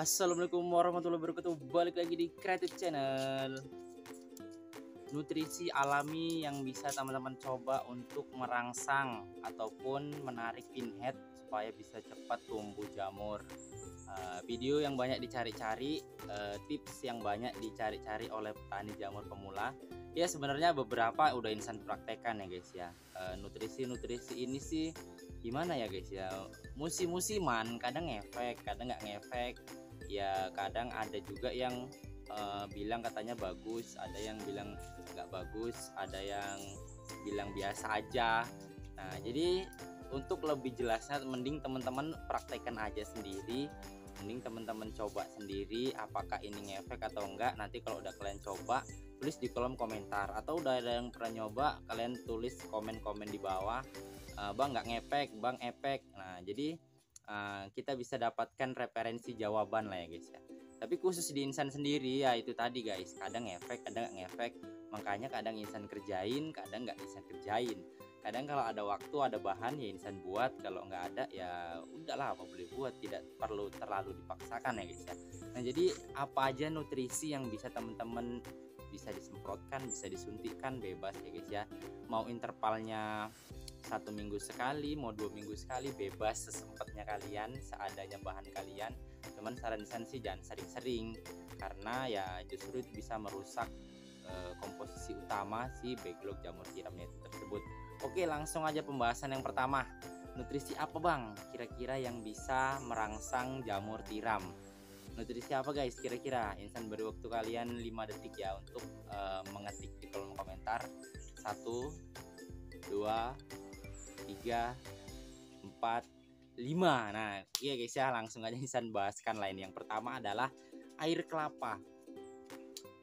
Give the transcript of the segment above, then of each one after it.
Assalamualaikum warahmatullahi wabarakatuh. Balik lagi di Creative Channel. Nutrisi alami yang bisa teman-teman coba untuk merangsang ataupun menarik pinhead supaya bisa cepat tumbuh jamur. Video yang banyak dicari-cari, tips yang banyak dicari-cari oleh petani jamur pemula. Ya sebenarnya beberapa udah insan praktekan ya guys ya. Nutrisi-nutrisi ini sih gimana ya guys ya, musim-musiman, kadang ngefek, kadang nggak ngefek. Ya kadang ada juga yang bilang katanya bagus, ada yang bilang nggak bagus, ada yang bilang biasa aja. Nah jadi untuk lebih jelasnya mending teman-teman praktekkan aja sendiri, mending teman-teman coba sendiri apakah ini ngefek atau enggak. Nanti kalau udah kalian coba tulis di kolom komentar, atau udah ada yang pernah nyoba kalian tulis komen-komen di bawah, bang nggak ngefek, bang efek. Nah jadi kita bisa dapatkan referensi jawaban lah ya guys ya. Tapi khusus di insan sendiri ya itu tadi guys, kadang ngefek kadang nggak ngefek. Makanya kadang insan kerjain, kadang nggak insan kerjain. Kadang kalau ada waktu ada bahan ya insan buat, kalau nggak ada ya udahlah apa boleh buat, tidak perlu terlalu dipaksakan ya guys ya. Nah jadi apa aja nutrisi yang bisa teman-teman bisa disemprotkan, bisa disuntikkan, bebas ya guys ya. Mau intervalnya 1 minggu sekali, mau 2 minggu sekali, bebas sesempatnya kalian, seadanya bahan kalian. Cuman saran sih jangan sering-sering, karena ya justru itu bisa merusak komposisi utama si backlog jamur tiramnya itu tersebut. Oke, langsung aja pembahasan yang pertama. Nutrisi apa bang kira-kira yang bisa merangsang jamur tiram? Nutrisi apa guys kira-kira? Insan beri waktu kalian 5 detik ya untuk mengetik di kolom komentar. 1, 2, 3, 4, 5. Nah iya guys ya, langsung aja insan bahaskan lain. Yang pertama adalah air kelapa.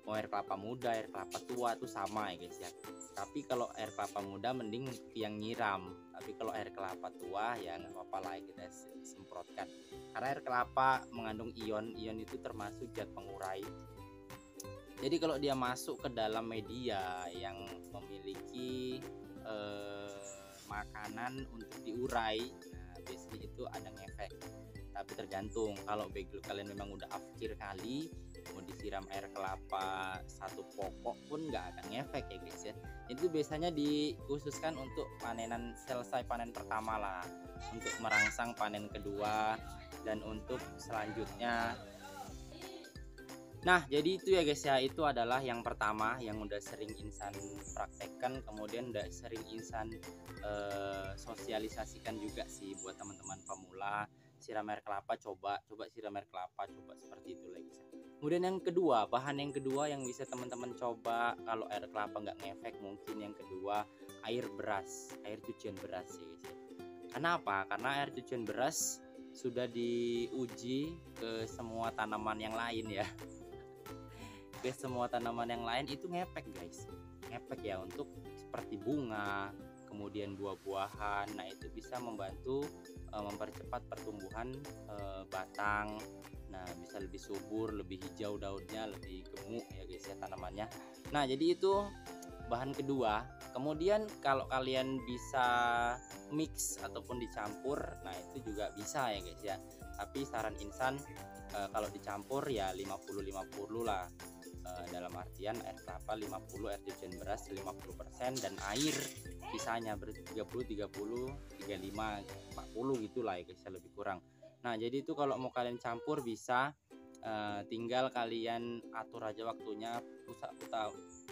Mau air kelapa muda, air kelapa tua itu sama ya guys ya. Tapi kalau air kelapa muda mending yang nyiram, tapi kalau air kelapa tua ya nggak apa-apa lah kita semprotkan. Karena air kelapa mengandung ion itu termasuk zat pengurai. Jadi kalau dia masuk ke dalam media yang memiliki makanan untuk diurai, nah biasanya itu ada ngefek. Tapi tergantung, kalau backlog kalian memang udah afkir kali, mau disiram air kelapa 1 pokok pun nggak akan ngefek ya guys ya. Itu biasanya dikhususkan untuk panenan selesai panen pertama lah, untuk merangsang panen kedua dan untuk selanjutnya. Nah jadi itu ya guys ya, itu adalah yang pertama yang udah sering insan praktekkan, kemudian udah sering insan sosialisasikan juga sih buat teman-teman pemula. Siram air kelapa, coba siram air kelapa, coba seperti itu lagi. Kemudian yang kedua, bahan yang kedua yang bisa teman-teman coba kalau air kelapa nggak ngefek, mungkin yang kedua air beras, air cucian beras ya guys ya. Kenapa? Karena air cucian beras sudah diuji ke semua tanaman yang lain ya. Ke semua tanaman yang lain itu ngefek guys, ngefek ya, untuk seperti bunga, kemudian buah-buahan. Nah itu bisa membantu mempercepat pertumbuhan batang. Nah bisa lebih subur, lebih hijau daunnya, lebih gemuk ya guys ya tanamannya. Nah jadi itu bahan kedua. Kemudian kalau kalian bisa mix ataupun dicampur, nah itu juga bisa ya guys ya. Tapi saran insan kalau dicampur ya 50-50 lah. Dalam artian air kelapa 50, air cucian beras 50%, dan air sisanya berarti 30, 35, 40 gitulah ya guys, lebih kurang. Nah jadi itu kalau mau kalian campur bisa, tinggal kalian atur aja waktunya.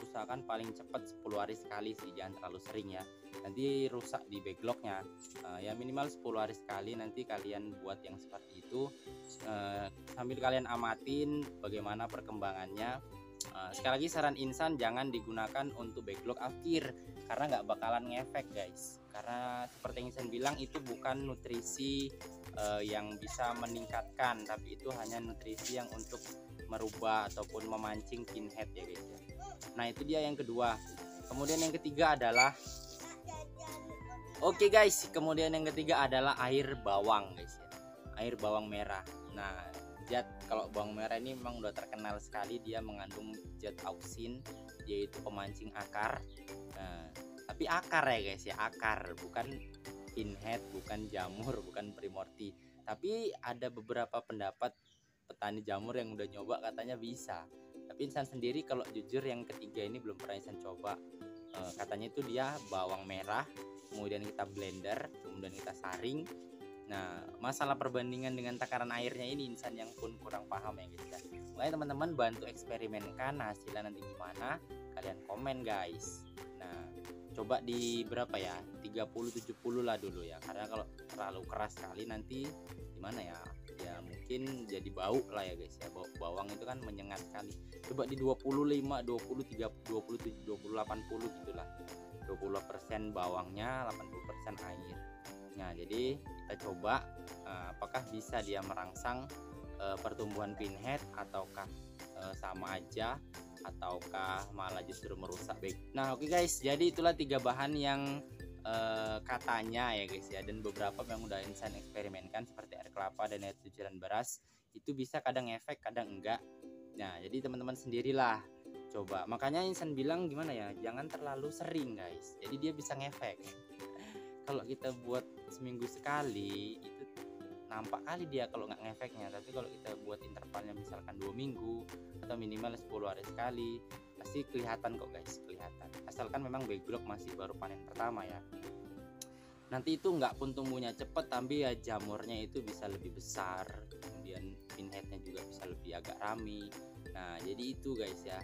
Usahakan paling cepat 10 hari sekali sih, jangan terlalu sering ya, nanti rusak di backlognya. Ya minimal 10 hari sekali nanti kalian buat yang seperti itu, sambil kalian amatin bagaimana perkembangannya. Sekali lagi saran insan jangan digunakan untuk backlog akhir, karena nggak bakalan ngefek guys. Karena seperti yang insan bilang itu bukan nutrisi yang bisa meningkatkan, tapi itu hanya nutrisi yang untuk merubah ataupun memancing pinhead ya guys ya. Nah itu dia yang kedua. Kemudian yang ketiga adalah oke guys, kemudian yang ketiga adalah air bawang guys ya, air bawang merah. Nah zat kalau bawang merah ini memang udah terkenal sekali, dia mengandung zat auksin, yaitu pemancing akar. Nah, tapi akar ya guys ya, akar, bukan pinhead, bukan jamur, bukan primordi. Tapi ada beberapa pendapat petani jamur yang udah nyoba katanya bisa. Tapi Insan sendiri kalau jujur yang ketiga ini belum pernah Insan coba. Katanya itu dia bawang merah, kemudian kita blender, kemudian kita saring. Nah, masalah perbandingan dengan takaran airnya ini Insan yang pun kurang paham ya guys ya. Makanya teman-teman bantu eksperimenkan, hasilnya nanti gimana kalian komen guys. Nah, coba di berapa ya, 30-70 lah dulu ya, karena kalau terlalu keras sekali nanti gimana ya, ya mungkin jadi bau lah ya guys ya. Bawang itu kan menyengat sekali. Coba di 25, 20, 30, 27, 20, 80 gitulah. 20% bawangnya, 80% air. Nah, jadi kita coba apakah bisa dia merangsang pertumbuhan pinhead, ataukah sama aja, ataukah malah justru merusak baik. Nah, oke guys, jadi itulah 3 bahan yang katanya ya guys ya, dan beberapa yang udah Insan eksperimenkan seperti air kelapa dan air cucian beras itu bisa kadang efek kadang enggak. Nah, jadi teman-teman sendirilah coba. Makanya Insan bilang gimana ya, jangan terlalu sering guys, jadi dia bisa ngefek. Kalau kita buat seminggu sekali itu nampak kali dia kalau nggak ngefeknya, tapi kalau kita buat intervalnya misalkan 2 minggu atau minimal 10 hari sekali, pasti kelihatan kok guys, kelihatan. Asalkan memang backlog masih baru panen pertama ya. Nanti itu nggak pun tumbuhnya cepet, tapi ya jamurnya itu bisa lebih besar, kemudian pinheadnya juga bisa lebih agak rami. Nah, jadi itu guys ya,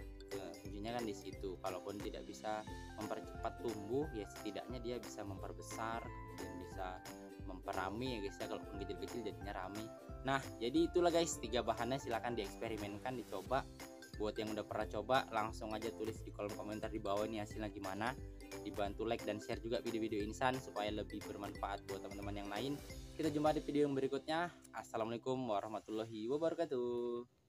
kuncinya kan di situ. Kalaupun tidak bisa mempercepat tumbuh, ya setidaknya dia bisa memperbesar dan bisa memperami ya guys ya. Kalaupun kecil-kecil jadinya rami. Nah, jadi itulah guys 3 bahannya, silahkan dieksperimenkan, dicoba. Buat yang udah pernah coba, langsung aja tulis di kolom komentar di bawah ini hasilnya gimana. Dibantu like dan share juga video-video Insan supaya lebih bermanfaat buat teman-teman yang lain. Kita jumpa di video yang berikutnya. Assalamualaikum warahmatullahi wabarakatuh.